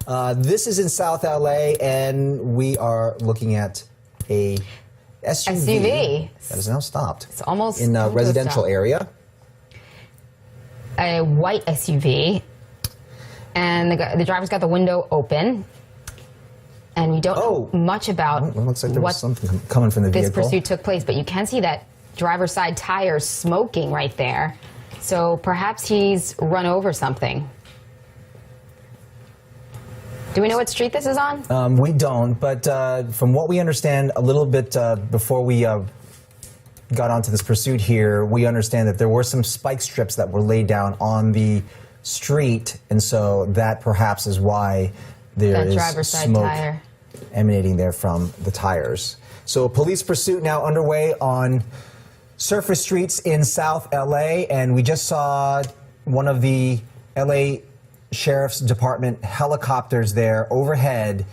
This is in South LA, and we are looking at a SUV that is now stopped. It's almost in a residential area. A white SUV, and the driver's got the window open, and we don't know much about it looks like there was something coming from the vehicle. This pursuit took place, but you can see that driver's side tire smoking right there. So perhaps he's run over something. Do we know what street this is on? We don't, but from what we understand a little bit before we got onto this pursuit here, we understand that there were some spike strips that were laid down on the street, and so that perhaps is why there is smoke emanating there from the tires. So a police pursuit now underway on surface streets in South LA, and we just saw one of the LA Sheriff's Department helicopters there overhead.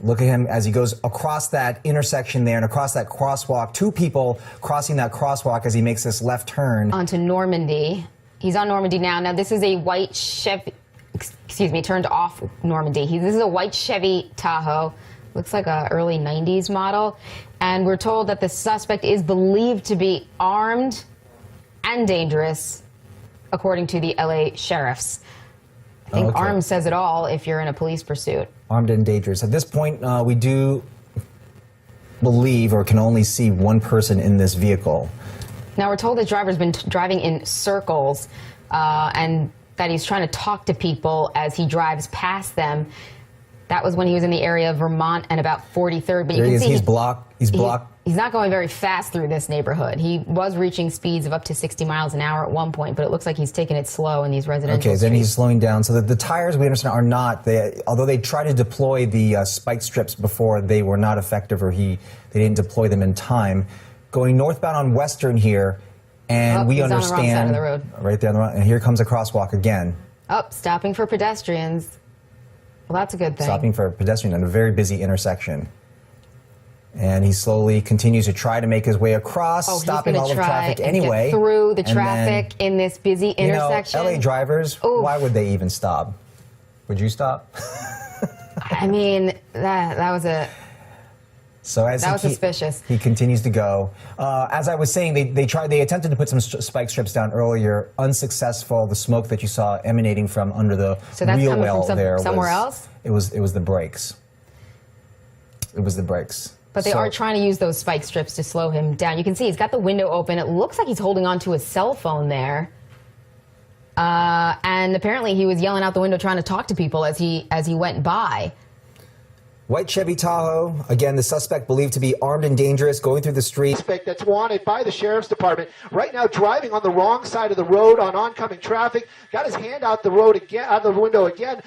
Look at him as he goes across that intersection there and across that crosswalk. Two people crossing that crosswalk as he makes this left turn. Onto Normandy. He's on Normandy now. Now this is a white Chevy, excuse me, turned off Normandy. This is a white Chevy Tahoe. Looks like a early 90s model. And we're told that the suspect is believed to be armed and dangerous, according to the LA sheriffs. I think armed says it all if you're in a police pursuit. Armed and dangerous. At this point, we do believe or can only see one person in this vehicle. Now, we're told the driver's been driving in circles and that he's trying to talk to people as he drives past them. That was when he was in the area of Vermont and about 43rd. But you can see he's blocked. He's not going very fast through this neighborhood. He was reaching speeds of up to 60 miles an hour at one point, but it looks like he's taking it slow in these residential streets. Then he's slowing down. So the tires, we understand, are not, although they tried to deploy the spike strips before, they were not effective, or they didn't deploy them in time. Going northbound on Western here, and we understand. On the wrong side of the road. Right there on the right, and here comes a crosswalk again. Stopping for pedestrians. Well, that's a good thing. Stopping for a pedestrian at a very busy intersection. And he slowly continues to try to make his way across, stopping all the traffic anyway. Get through the traffic in this busy intersection. You know, LA drivers, why would they even stop? Would you stop? I mean, that was a... So as that was suspicious. He continues to go. As I was saying, they attempted to put some spike strips down earlier, unsuccessful. The smoke that you saw emanating from under the wheel well there somewhere else? It was the brakes. It was the brakes. But they are trying to use those spike strips to slow him down. You can see he's got the window open. It looks like he's holding on to his cell phone there. And apparently he was yelling out the window trying to talk to people as he went by. White Chevy Tahoe, again, the suspect believed to be armed and dangerous, going through the street. Suspect that's wanted by the Sheriff's Department. Right now, driving on the wrong side of the road on oncoming traffic. Got his hand out the road again, out the window again,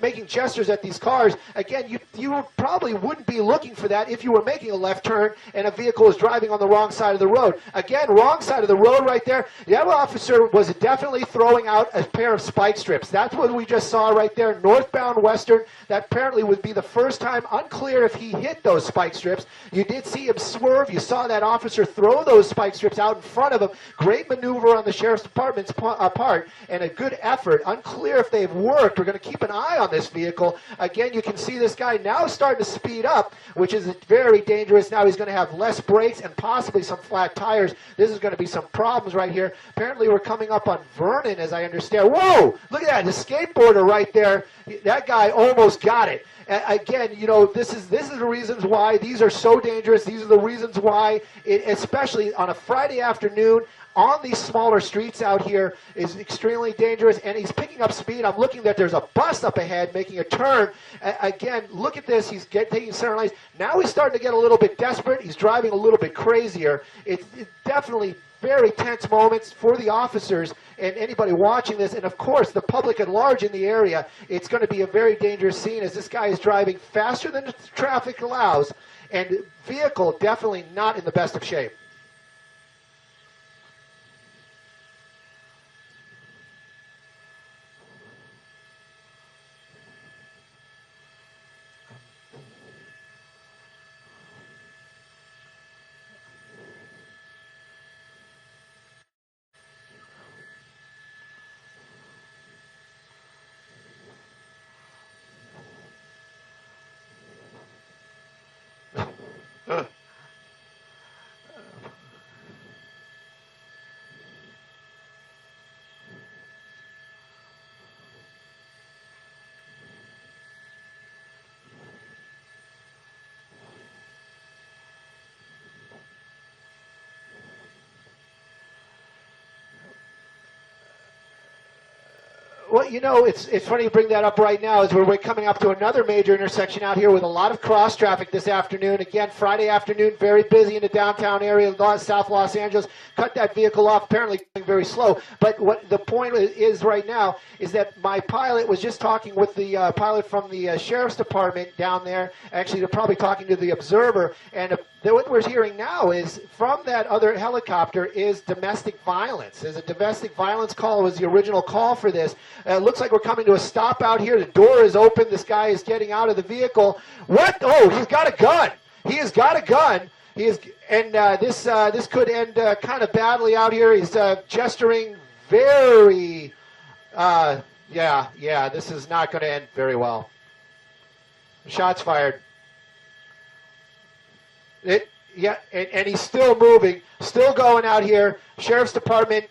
making gestures at these cars. Again, you probably wouldn't be looking for that if you were making a left turn and a vehicle is driving on the wrong side of the road. Again, wrong side of the road right there. The other officer was definitely throwing out a pair of spike strips. That's what we just saw right there, northbound Western. That apparently would be the first time. Unclear if he hit those spike strips. You did see him swerve. You saw that officer throw those spike strips out in front of him. Great maneuver on the Sheriff's Department's part and a good effort. Unclear if they've worked. We're going to keep an eye on this vehicle. Again, you can see this guy now starting to speed up, which is very dangerous. Now he's going to have less brakes and possibly some flat tires. This is going to be some problems right here. Apparently we're coming up on Vernon, as I understand. Whoa! Look at that. The skateboarder right there. That guy almost got it. Again, you know, this is the reasons why these are so dangerous. These are the reasons why, especially on a Friday afternoon on these smaller streets out here, is extremely dangerous. And he's picking up speed. I'm looking that there's a bus up ahead making a turn. Again, look at this. He's taking center lines. Now he's starting to get a little bit desperate. He's driving a little bit crazier. It's definitely very tense moments for the officers and anybody watching this, and of course the public at large in the area. It's going to be a very dangerous scene as this guy is driving faster than the traffic allows, and vehicle definitely not in the best of shape. Well, you know, it's funny you bring that up right now as we're coming up to another major intersection out here with a lot of cross traffic this afternoon. Again, Friday afternoon, very busy in the downtown area of South Los Angeles. Cut that vehicle off, apparently going very slow. But what the point is right now is that my pilot was just talking with the pilot from the Sheriff's Department down there. Actually, they're probably talking to the Observer. And what we're hearing now is from that other helicopter is domestic violence. There's a domestic violence call. It was the original call for this. It looks like we're coming to a stop out here. The door is open. This guy is getting out of the vehicle. What? Oh, he's got a gun. He has got a gun. He is, and this could end kind of badly out here. He's gesturing very, yeah. This is not going to end very well. Shots fired. And he's still moving, still going out here. Sheriff's Department.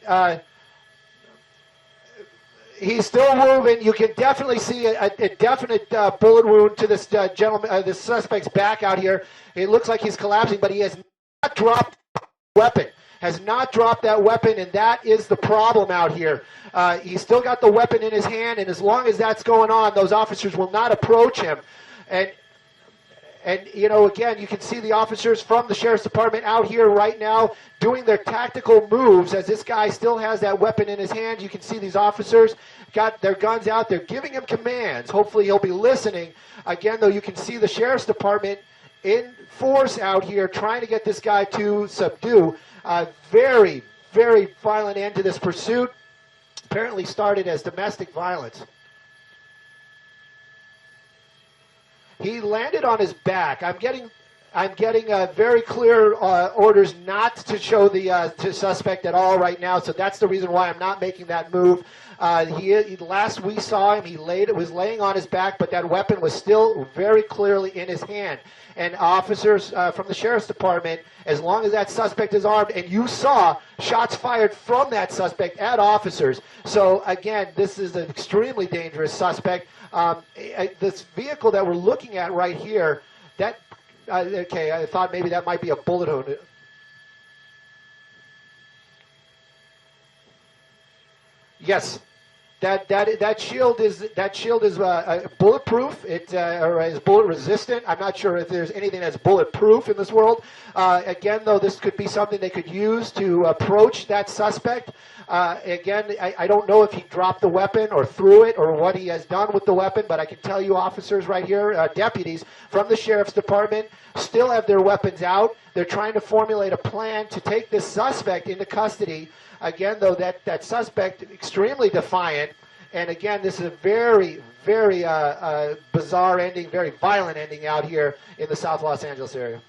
He's still moving. You can definitely see a definite bullet wound to this gentleman, this suspect's back out here. It looks like he's collapsing, but he has not dropped the weapon. Has not dropped that weapon, and that is the problem out here. He's still got the weapon in his hand, and as long as that's going on, those officers will not approach him. And you know, again, you can see the officers from the Sheriff's Department out here right now doing their tactical moves as this guy still has that weapon in his hand. You can see these officers got their guns out. They're giving him commands. Hopefully he'll be listening. Again, though, you can see the Sheriff's Department in force out here trying to get this guy to subdue. Very, very violent end to this pursuit. Apparently started as domestic violence. He landed on his back. I'm getting very clear orders not to show the suspect at all right now. So that's the reason why I'm not making that move. Last we saw him, he was laying on his back, but that weapon was still very clearly in his hand. And officers from the Sheriff's Department, as long as that suspect is armed, and you saw shots fired from that suspect at officers. So again, this is an extremely dangerous suspect. This vehicle that we're looking at right here, okay, I thought maybe that might be a bullet wound. Yes, that shield is bulletproof. Or is bullet resistant. I'm not sure if there's anything that's bulletproof in this world. Again, though, this could be something they could use to approach that suspect. Again, I don't know if he dropped the weapon or threw it or what he has done with the weapon, but I can tell you officers right here, deputies from the Sheriff's Department, still have their weapons out. They're trying to formulate a plan to take this suspect into custody. Again, though, that suspect extremely defiant. And again, this is a very, very bizarre ending, very violent ending out here in the South Los Angeles area.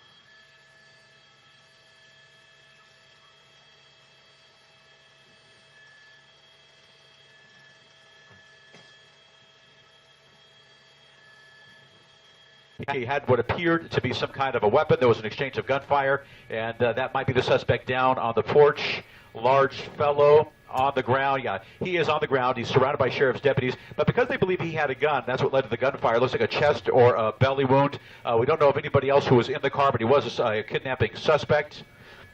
He had what appeared to be some kind of a weapon. There was an exchange of gunfire, and that might be the suspect down on the porch. Large fellow on the ground. Yeah, he is on the ground. He's surrounded by sheriff's deputies. But because they believe he had a gun, that's what led to the gunfire. It looks like a chest or a belly wound. We don't know of anybody else who was in the car, but he was a kidnapping suspect.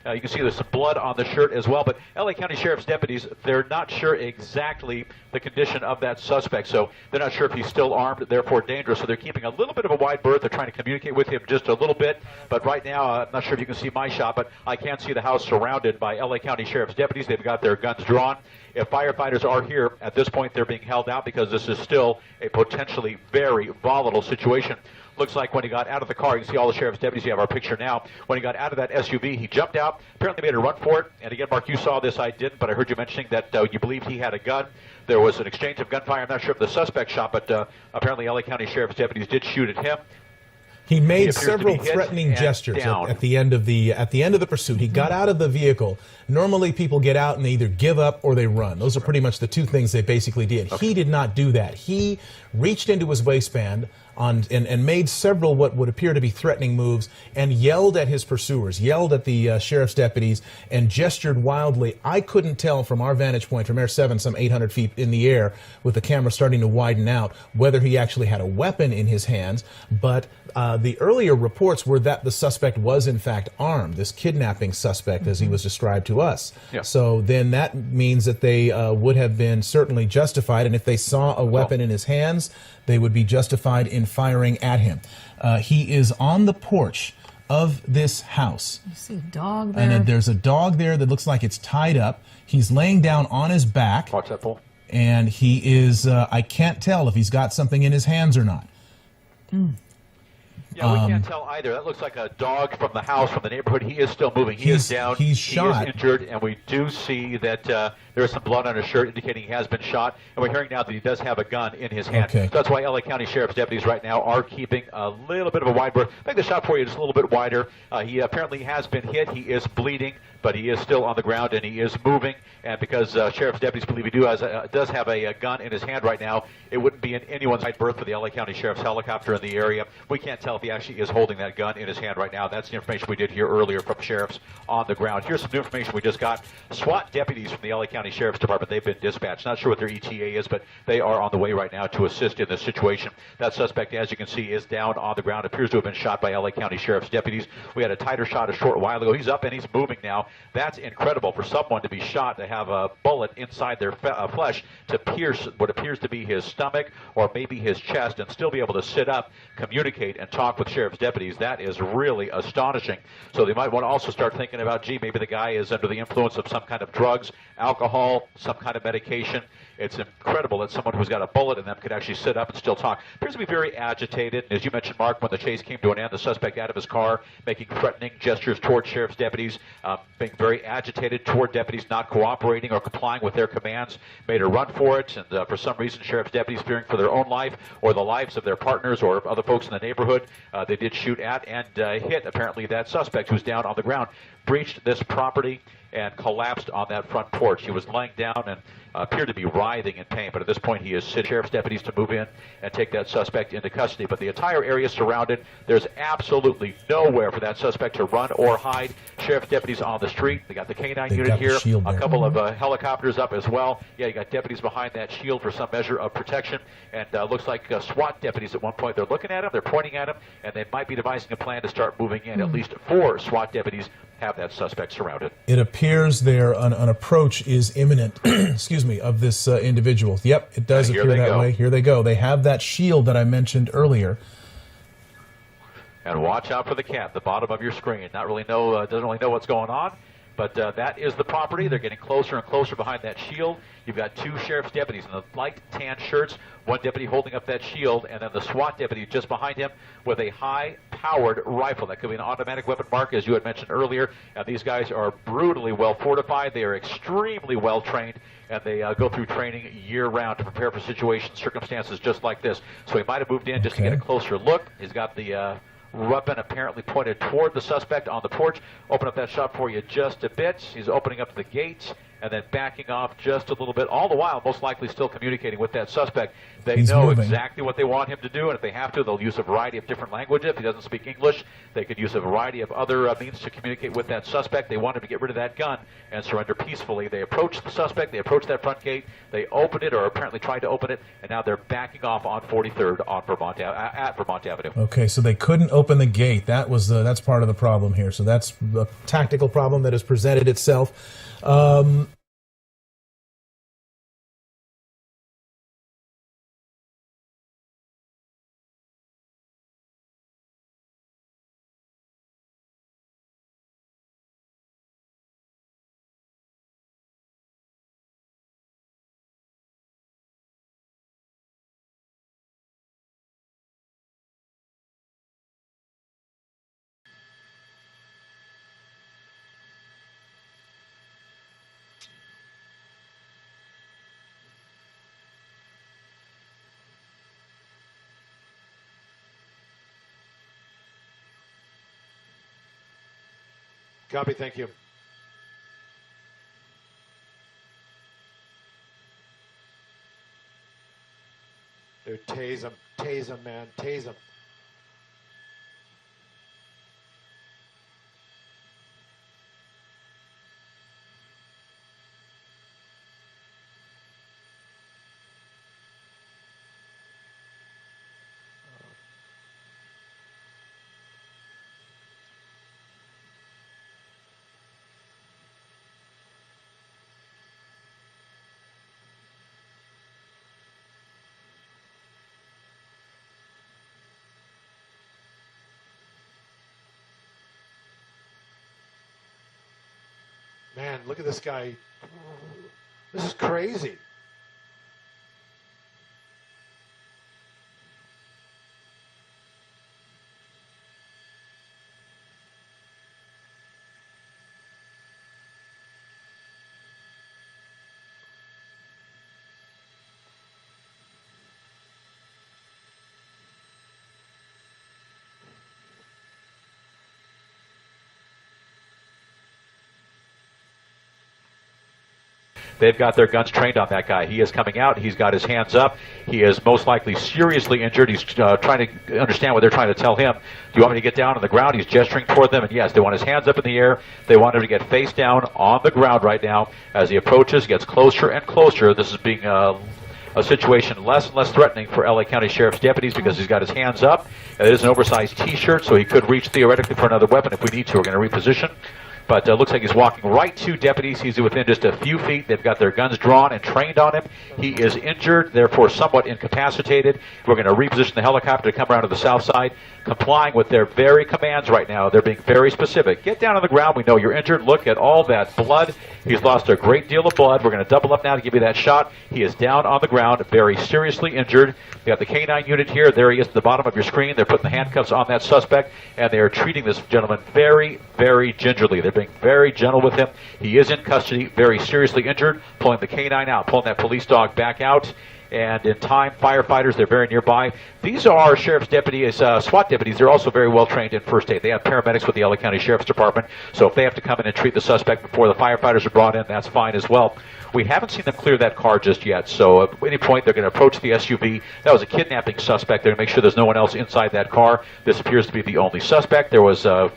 You can see there's some blood on the shirt as well. But LA County Sheriff's deputies, they're not sure exactly the condition of that suspect. So they're not sure if he's still armed, therefore dangerous. So they're keeping a little bit of a wide berth. They're trying to communicate with him just a little bit. But right now, I'm not sure if you can see my shot, but I can see the house surrounded by LA County Sheriff's deputies. They've got their guns drawn. If firefighters are here, at this point, they're being held out because this is still a potentially very volatile situation. Looks like when he got out of the car, you can see all the sheriff's deputies. You have our picture now. When he got out of that SUV, he jumped out, apparently made a run for it. And again, Mark, you saw this. I didn't, but I heard you mentioning that you believed he had a gun. There was an exchange of gunfire. I'm not sure if the suspect shot, but apparently LA County Sheriff's deputies did shoot at him. He made several threatening gestures at the end of the pursuit. He got out of the vehicle. Normally, people get out and they either give up or they run. Those are pretty much the two things they basically did. Okay. He did not do that. He reached into his waistband, and made several what would appear to be threatening moves and yelled at his pursuers, yelled at the sheriff's deputies, and gestured wildly. I couldn't tell from our vantage point from Air 7, some 800 feet in the air, with the camera starting to widen out, whether he actually had a weapon in his hands, but the earlier reports were that the suspect was in fact armed, this kidnapping suspect as he was described to us. Yeah. So then that means that they would have been certainly justified, and if they saw a weapon in his hands, they would be justified in firing at him. He is on the porch of this house. You see a dog there? And there's a dog there that looks like it's tied up. He's laying down on his back. Watch that, Paul. And he is, I can't tell if he's got something in his hands or not. Yeah, we can't tell either. That looks like a dog from the house, from the neighborhood. He is still moving. He is down. He's shot. He is injured, and we do see that there is some blood on his shirt indicating he has been shot. And we're hearing now that he does have a gun in his hand. Okay. So that's why LA County Sheriff's deputies right now are keeping a little bit of a wide berth. Make the shot for you just a little bit wider. He apparently has been hit. He is bleeding, but he is still on the ground, and he is moving. And because Sheriff's deputies believe he does have a gun in his hand right now, it wouldn't be in anyone's wide berth for the LA County Sheriff's helicopter in the area. We can't tell if he actually is holding that gun in his hand right now. That's the information we did hear earlier from sheriffs on the ground. Here's some new information we just got. SWAT deputies from the LA County Sheriff's Department, they've been dispatched. Not sure what their ETA is, but they are on the way right now to assist in this situation. That suspect, as you can see, is down on the ground. Appears to have been shot by LA County Sheriff's deputies. We had a tighter shot a short while ago. He's up and he's moving now. That's incredible for someone to be shot, to have a bullet inside their flesh to pierce what appears to be his stomach or maybe his chest and still be able to sit up, communicate, and talk with sheriff's deputies. That is really astonishing. So they might want to also start thinking about, gee, maybe the guy is under the influence of some kind of drugs, alcohol, some kind of medication. It's incredible that someone who's got a bullet in them could actually sit up and still talk. Appears to be very agitated. As you mentioned, Mark, when the chase came to an end, the suspect out of his car, making threatening gestures toward sheriff's deputies, being very agitated toward deputies not cooperating or complying with their commands, made a run for it. And for some reason, sheriff's deputies, fearing for their own life or the lives of their partners or other folks in the neighborhood, they did shoot at and hit, apparently, that suspect who's down on the ground, breached this property and collapsed on that front porch. He was laying down and appeared to be writhing in pain, but at this point he is sent sheriff's deputies to move in and take that suspect into custody. But the entire area is surrounded. There's absolutely nowhere for that suspect to run or hide. Sheriff's deputies on the street. They got the canine unit here, a couple of helicopters up as well. Yeah, you got deputies behind that shield for some measure of protection, and looks like SWAT deputies at one point. They're looking at him, they're pointing at him, and they might be devising a plan to start moving in. At least 4 SWAT deputies have that suspect surrounded. It appears there an approach is imminent, excuse me, of this individual. Yep, it does appear that way. Here they go. They have that shield that I mentioned earlier. And watch out for the cat at the bottom of your screen. Doesn't really know what's going on, but that is the property. They're getting closer and closer behind that shield. You've got 2 sheriff's deputies in the light tan shirts, 1 deputy holding up that shield, and then the SWAT deputy just behind him with a high-powered rifle. That could be an automatic weapon, Mark, as you had mentioned earlier. And these guys are brutally well fortified. They are extremely well trained, and they go through training year-round to prepare for situations, circumstances just like this. So he might have moved in just to get a closer look. He's got the weapon apparently pointed toward the suspect on the porch. Open up that shot for you just a bit. He's opening up the gates and then backing off just a little bit, all the while most likely still communicating with that suspect. They know exactly what they want him to do, and if they have to, they'll use a variety of different languages. If he doesn't speak English, they could use a variety of other means to communicate with that suspect. They want him to get rid of that gun and surrender peacefully. They approach the suspect, they approach that front gate, they open it, or apparently tried to open it, and now they're backing off on 43rd on at Vermont Avenue. Okay, so they couldn't open the gate. That's part of the problem here. So that's a tactical problem that has presented itself. Copy, thank you. Dude, tase him, man, tase him. Man, look at this guy. This is crazy. They've got their guns trained on that guy. He is coming out. He's got his hands up. He is most likely seriously injured. He's trying to understand what they're trying to tell him. Do you want me to get down on the ground? He's gesturing toward them, and yes, they want his hands up in the air. They want him to get face down on the ground right now. As he approaches, gets closer and closer. This is being a situation less and less threatening for LA County Sheriff's deputies because he's got his hands up. It is an oversized T-shirt, so he could reach theoretically for another weapon if we need to. We're going to reposition. But it looks like he's walking right to deputies. He's within just a few feet. They've got their guns drawn and trained on him. He is injured, therefore somewhat incapacitated. We're going to reposition the helicopter to come around to the south side, complying with their very commands right now. They're being very specific. Get down on the ground. We know you're injured. Look at all that blood. He's lost a great deal of blood. We're going to double up now to give you that shot. He is down on the ground, very seriously injured. We got the K9 unit here. There he is at the bottom of your screen. They're putting the handcuffs on that suspect, and they are treating this gentleman very, very gingerly. They're being very gentle with him. He is in custody, very seriously injured, pulling the K9 out, pulling that police dog back out. And in time, firefighters, they're very nearby. These are sheriff's deputies, SWAT deputies. They're also very well trained in first aid. They have paramedics with the LA County Sheriff's Department. So if they have to come in and treat the suspect before the firefighters are brought in, that's fine as well. We haven't seen them clear that car just yet. So at any point, they're going to approach the SUV. That was a kidnapping suspect. They're going to make sure there's no one else inside that car. This appears to be the only suspect. There was a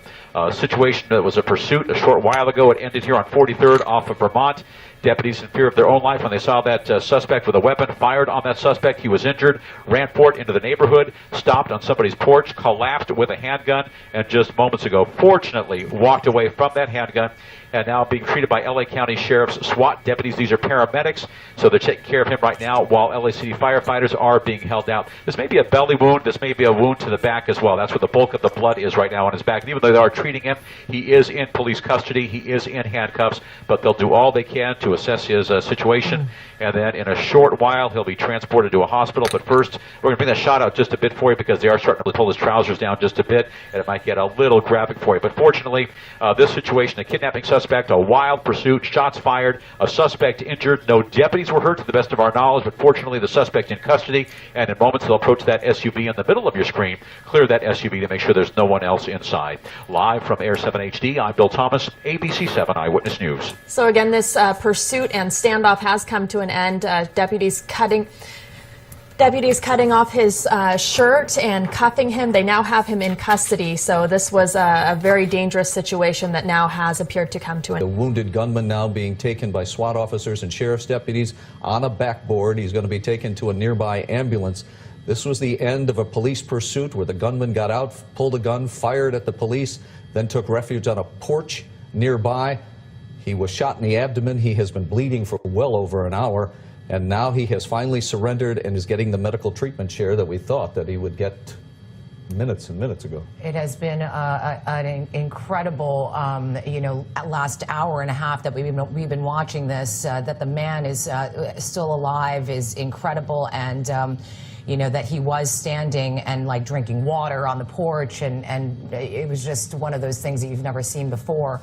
situation that was a pursuit a short while ago. It ended here on 43rd off of Vermont. Deputies, in fear of their own life, when they saw that suspect with a weapon, fired on that suspect. He was injured, ran for it into the neighborhood, stopped on somebody's porch, collapsed with a handgun, and just moments ago, fortunately, walked away from that handgun, and now being treated by LA County Sheriff's SWAT deputies. These are paramedics, so they're taking care of him right now while LA City firefighters are being held out. This may be a belly wound. This may be a wound to the back as well. That's where the bulk of the blood is right now on his back. And even though they are treating him, he is in police custody. He is in handcuffs, but they'll do all they can to assess his situation. And then in a short while, he'll be transported to a hospital. But first, we're going to bring that shot out just a bit for you because they are starting to pull his trousers down just a bit, and it might get a little graphic for you. But fortunately, this situation, a kidnapping suspect, a wild pursuit, shots fired, a suspect injured. No deputies were hurt to the best of our knowledge, but fortunately the suspect in custody. And in moments, they'll approach that SUV in the middle of your screen, clear that SUV to make sure there's no one else inside. Live from Air 7 HD, I'm Bill Thomas, ABC 7 Eyewitness News. So again, this pursuit and standoff has come to an end. Deputies cutting off his shirt and cuffing him. They now have him in custody. So this was a very dangerous situation that now has appeared to come to an end. The wounded gunman now being taken by SWAT officers and sheriff's deputies on a backboard. He's going to be taken to a nearby ambulance. This was the end of a police pursuit where the gunman got out, pulled a gun, fired at the police, then took refuge on a porch nearby. He was shot in the abdomen. He has been bleeding for well over an hour. And now he has finally surrendered and is getting the medical treatment share that we thought that he would get minutes and minutes ago. It has been an incredible, last hour and a half that we've been watching this. That the man is still alive is incredible, and that he was standing and like drinking water on the porch, and it was just one of those things that you've never seen before.